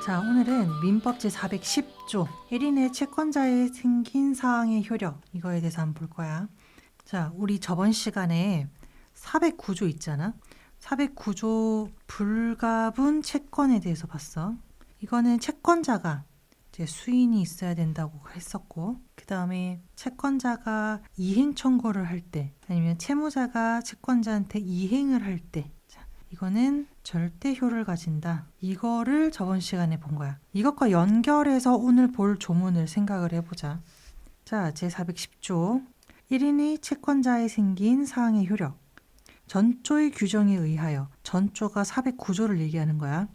자, 오늘은 민법 제410조 1인의 채권자에 생긴 사항의 효력, 이거에 대해서 한번 볼 거야. 자, 우리 저번 시간에 409조 있잖아. 409조 불가분 채권에 대해서 봤어. 이거는 채권자가 이제 수인이 있어야 된다고 했었고, 그 다음에 채권자가 이행 청구를 할 때, 아니면 채무자가 채권자한테 이행을 할 때, 이거는 절대효를 가진다. 이거를 저번 시간에 본 거야. 이것과 연결해서 오늘 볼 조문을 생각을 해보자. 자, 제410조 1인의 채권자에 생긴 사항의 효력. 전조의 규정에 의하여, 전조가 409조를 얘기하는 거야.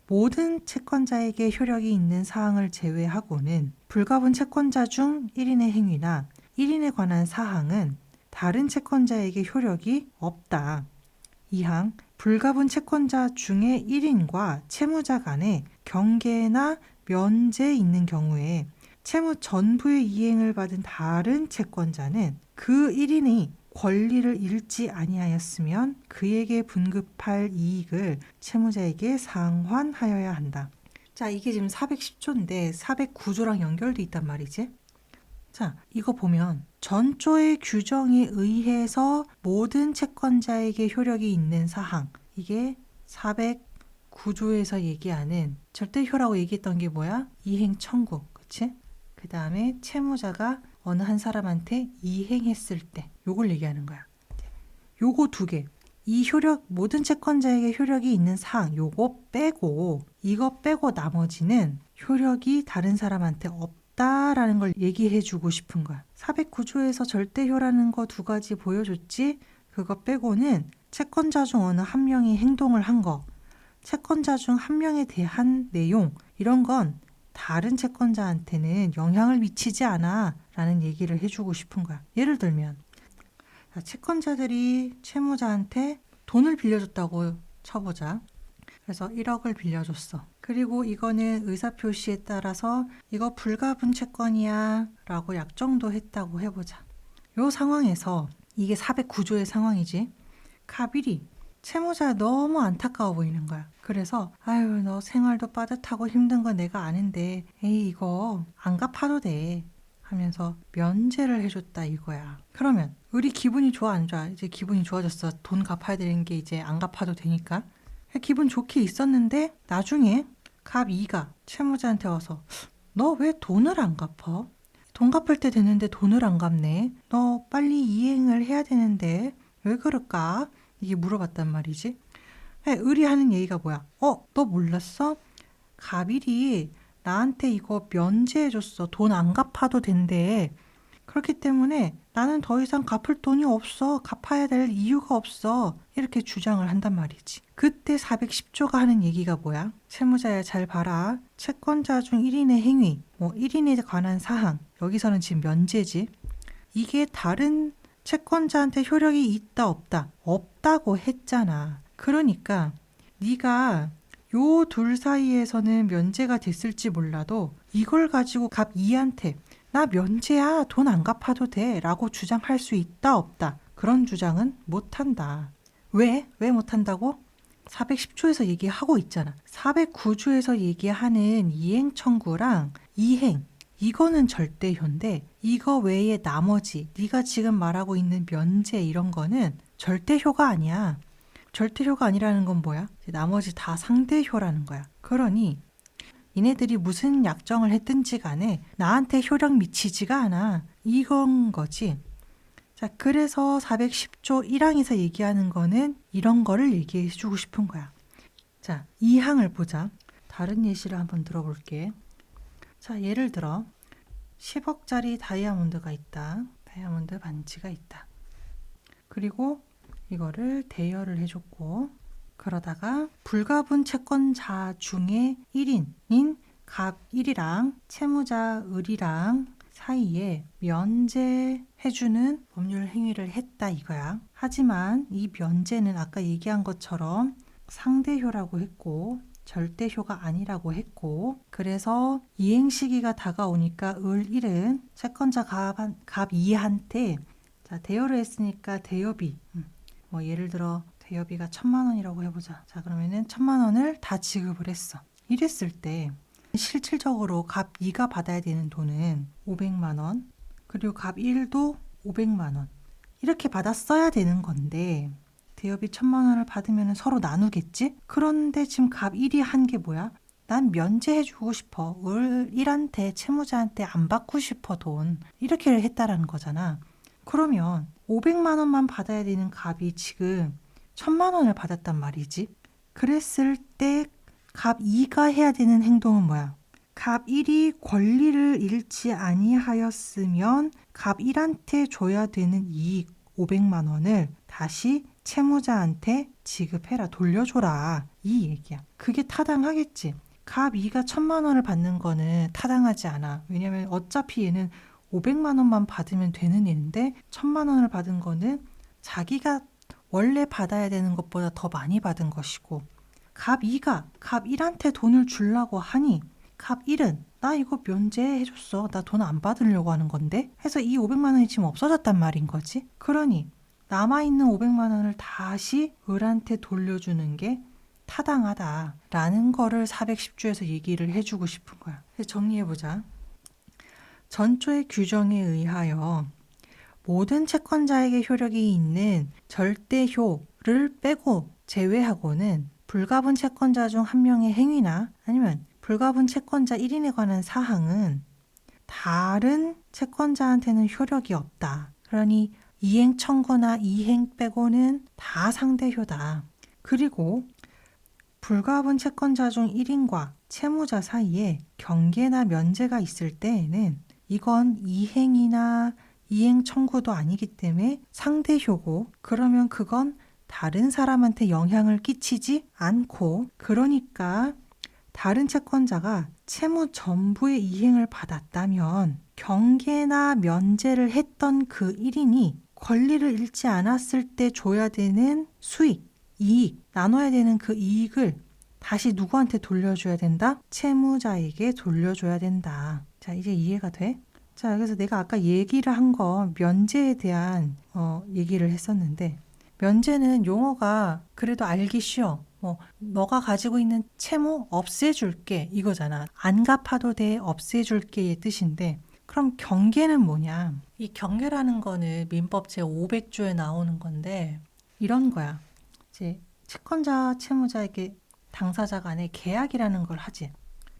모든 채권자에게 효력이 있는 사항을 제외하고는 불가분 채권자 중 1인의 행위나 1인에 관한 사항은 다른 채권자에게 효력이 없다. 2항 불가분 채권자 중에 1인과 채무자 간에 경계나 면제 있는 경우에 채무 전부의 이행을 받은 다른 채권자는 그 1인이 권리를 잃지 아니하였으면 그에게 분급할 이익을 채무자에게 상환하여야 한다. 자, 이게 지금 410조인데 409조랑 연결돼 있단 말이지. 자, 이거 보면 전조의 규정에 의해서 모든 채권자에게 효력이 있는 사항, 이게 409조에서 얘기하는 절대효라고 얘기했던 게 뭐야? 이행 청구, 그치? 그 다음에 채무자가 어느 한 사람한테 이행했을 때 요걸 얘기하는 거야. 요거 두 개, 이 효력, 모든 채권자에게 효력이 있는 사항, 요거 빼고, 이거 빼고 나머지는 효력이 다른 사람한테 없다라는 걸 얘기해 주고 싶은 거야. 409조에서 절대효라는 거 두 가지 보여줬지? 그거 빼고는 채권자 중 어느 한 명이 행동을 한 거, 채권자 중 한 명에 대한 내용, 이런 건 다른 채권자한테는 영향을 미치지 않아 라는 얘기를 해주고 싶은 거야. 예를 들면 채권자들이 채무자한테 돈을 빌려줬다고 쳐보자. 그래서 1억을 빌려줬어. 그리고 이거는 의사표시에 따라서 이거 불가분 채권이야 라고 약정도 했다고 해보자. 이 상황에서 이게 409조의 상황이지. 갑일이 채무자 너무 안타까워 보이는 거야. 그래서 아유, 너 생활도 빠듯하고 힘든 거 내가 아는데 에이, 이거 안 갚아도 돼 하면서 면제를 해줬다 이거야. 그러면 우리 기분이 좋아 안 좋아? 이제 기분이 좋아졌어. 돈 갚아야 되는 게 이제 안 갚아도 되니까. 기분 좋게 있었는데 나중에 갑 2가 채무자한테 와서 너 왜 돈을 안 갚아? 돈 갚을 때 되는데 돈을 안 갚네. 너 빨리 이행을 해야 되는데 왜 그럴까? 이게 물어봤단 말이지. 의리하는 얘기가 뭐야? 너 몰랐어? 갑일이 나한테 이거 면제해줬어. 돈 안 갚아도 된대. 그렇기 때문에 나는 더 이상 갚을 돈이 없어. 갚아야 될 이유가 없어. 이렇게 주장을 한단 말이지. 그때 410조가 하는 얘기가 뭐야? 채무자야 잘 봐라. 채권자 중 1인의 행위, 1인에 관한 사항. 여기서는 지금 면제지. 이게 다른 채권자한테 효력이 있다 없다? 없다고 했잖아. 그러니까 네가 요 둘 사이에서는 면제가 됐을지 몰라도 이걸 가지고 갑 2한테 나 면제야, 돈 안 갚아도 돼 라고 주장할 수 있다 없다? 그런 주장은 못한다. 왜? 왜 못한다고? 410조에서 얘기하고 있잖아. 409조에서 얘기하는 이행 청구랑 이행, 이거는 절대효인데 이거 외에 나머지 네가 지금 말하고 있는 면제 이런 거는 절대효가 아니야. 절대효가 아니라는 건 뭐야? 나머지 다 상대효라는 거야. 그러니 얘네들이 무슨 약정을 했든지 간에 나한테 효력 미치지가 않아. 이건 거지. 자, 그래서 410조 1항에서 얘기하는 거는 이런 거를 얘기해 주고 싶은 거야. 자, 2항을 보자. 다른 예시를 한번 들어볼게. 자, 예를 들어 10억짜리 다이아몬드가 있다. 다이아몬드 반지가 있다. 그리고 이거를 대여를 해줬고, 그러다가 불가분 채권자 중에 1인인 갑 1이랑 채무자 을이랑 사이에 면제해주는 법률 행위를 했다 이거야. 하지만 이 면제는 아까 얘기한 것처럼 상대효라고 했고 절대효가 아니라고 했고, 그래서 이행 시기가 다가오니까 을 1은 채권자 갑 2한테 자, 대여를 했으니까 대여비, 예를 들어 대여비가 1,000만 원이라고 해보자. 자, 그러면은 1,000만 원을 다 지급을 했어. 이랬을 때 실질적으로 갑 2가 받아야 되는 돈은 500만 원, 그리고 갑 1도 500만 원 이렇게 받았어야 되는 건데 대여비 1000만 원을 받으면 서로 나누겠지? 그런데 지금 갑 1이 한 게 뭐야? 난 면제해주고 싶어. 을 1한테 채무자한테 안 받고 싶어 돈. 이렇게 했다라는 거잖아. 그러면 500만 원만 받아야 되는 갑이 지금 1000만 원을 받았단 말이지. 그랬을 때 갑 2가 해야 되는 행동은 뭐야? 갑 1이 권리를 잃지 아니하였으면 갑 1한테 줘야 되는 이익 500만 원을 다시 채무자한테 지급해라, 돌려줘라, 이 얘기야. 그게 타당하겠지. 갑 2가 1000만 원을 받는 거는 타당하지 않아. 왜냐면 어차피 얘는 500만 원만 받으면 되는 애인데 1000만 원을 받은 거는 자기가 원래 받아야 되는 것보다 더 많이 받은 것이고, 갑 2가 갑 1한테 돈을 주려고 하니 갑 1은 나 이거 면제해줬어. 나 돈 안 받으려고 하는 건데 해서 이 500만 원이 지금 없어졌단 말인 거지. 그러니 남아있는 500만 원을 다시 을한테 돌려주는 게 타당하다라는 거를 410조에서 얘기를 해주고 싶은 거야. 정리해보자. 전조의 규정에 의하여 모든 채권자에게 효력이 있는 절대효를 빼고 제외하고는 불가분 채권자 중 한 명의 행위나 아니면 불가분 채권자 1인에 관한 사항은 다른 채권자한테는 효력이 없다. 그러니 이행 청구나 이행 빼고는 다 상대효다. 그리고 불가분 채권자 중 1인과 채무자 사이에 경계나 면제가 있을 때에는 이건 이행이나 이행 청구도 아니기 때문에 상대효고, 그러면 그건 다른 사람한테 영향을 끼치지 않고, 그러니까 다른 채권자가 채무 전부의 이행을 받았다면 경계나 면제를 했던 그 1인이 권리를 잃지 않았을 때 줘야 되는 수익, 이익, 나눠야 되는 그 이익을 다시 누구한테 돌려줘야 된다? 채무자에게 돌려줘야 된다. 자, 이제 이해가 돼? 자, 그래서 내가 아까 얘기를 한 거 면제에 대한 얘기를 했었는데, 면제는 용어가 그래도 알기 쉬워. 너가 가지고 있는 채무 없애줄게 이거잖아. 안 갚아도 돼, 없애줄게의 뜻인데, 그럼 경계는 뭐냐? 이 경계라는 거는 민법 제500조에 나오는 건데 이런 거야. 이제 채권자, 채무자에게 당사자 간에 계약이라는 걸 하지.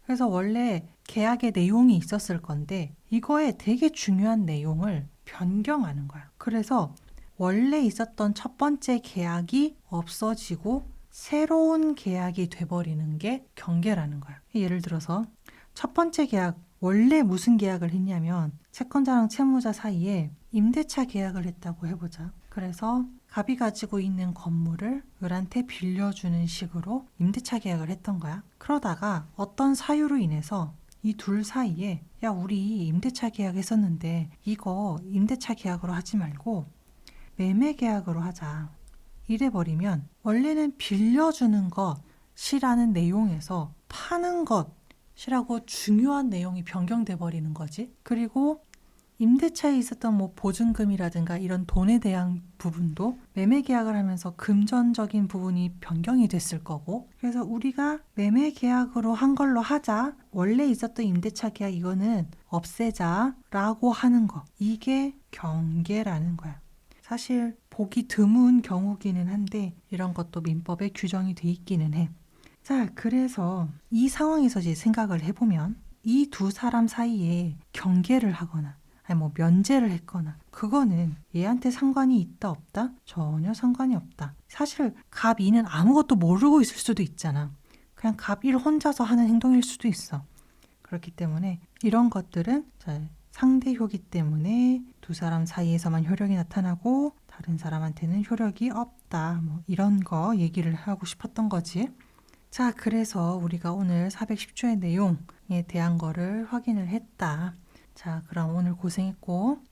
그래서 원래 계약의 내용이 있었을 건데 이거에 되게 중요한 내용을 변경하는 거야. 그래서 원래 있었던 첫 번째 계약이 없어지고 새로운 계약이 돼버리는 게 경계라는 거야. 예를 들어서 첫 번째 계약, 원래 무슨 계약을 했냐면 채권자랑 채무자 사이에 임대차 계약을 했다고 해보자. 그래서 갑이 가지고 있는 건물을 을한테 빌려주는 식으로 임대차 계약을 했던 거야. 그러다가 어떤 사유로 인해서 이 둘 사이에 야, 우리 임대차 계약했었는데 이거 임대차 계약으로 하지 말고 매매 계약으로 하자. 이래버리면 원래는 빌려주는 것이라는 내용에서 파는 것이라고 중요한 내용이 변경돼 버리는 거지. 그리고 임대차에 있었던 뭐 보증금이라든가 이런 돈에 대한 부분도 매매 계약을 하면서 금전적인 부분이 변경이 됐을 거고, 그래서 우리가 매매 계약으로 한 걸로 하자, 원래 있었던 임대차 계약 이거는 없애자라고 하는 거, 이게 경계라는 거야. 사실 보기 드문 경우기는 한데 이런 것도 민법에 규정이 돼 있기는 해. 자, 그래서 이 상황에서 이제 생각을 해보면 이 두 사람 사이에 경계를 하거나 아니 뭐 면제를 했거나 그거는 얘한테 상관이 있다 없다? 전혀 상관이 없다. 사실 갑 2는 아무것도 모르고 있을 수도 있잖아. 그냥 갑 1 혼자서 하는 행동일 수도 있어. 그렇기 때문에 이런 것들은 상대효기 때문에 두 사람 사이에서만 효력이 나타나고 다른 사람한테는 효력이 없다. 뭐 이런 거 얘기를 하고 싶었던 거지. 자, 그래서 우리가 오늘 410조의 내용에 대한 거를 확인을 했다. 자, 그럼 오늘 고생했고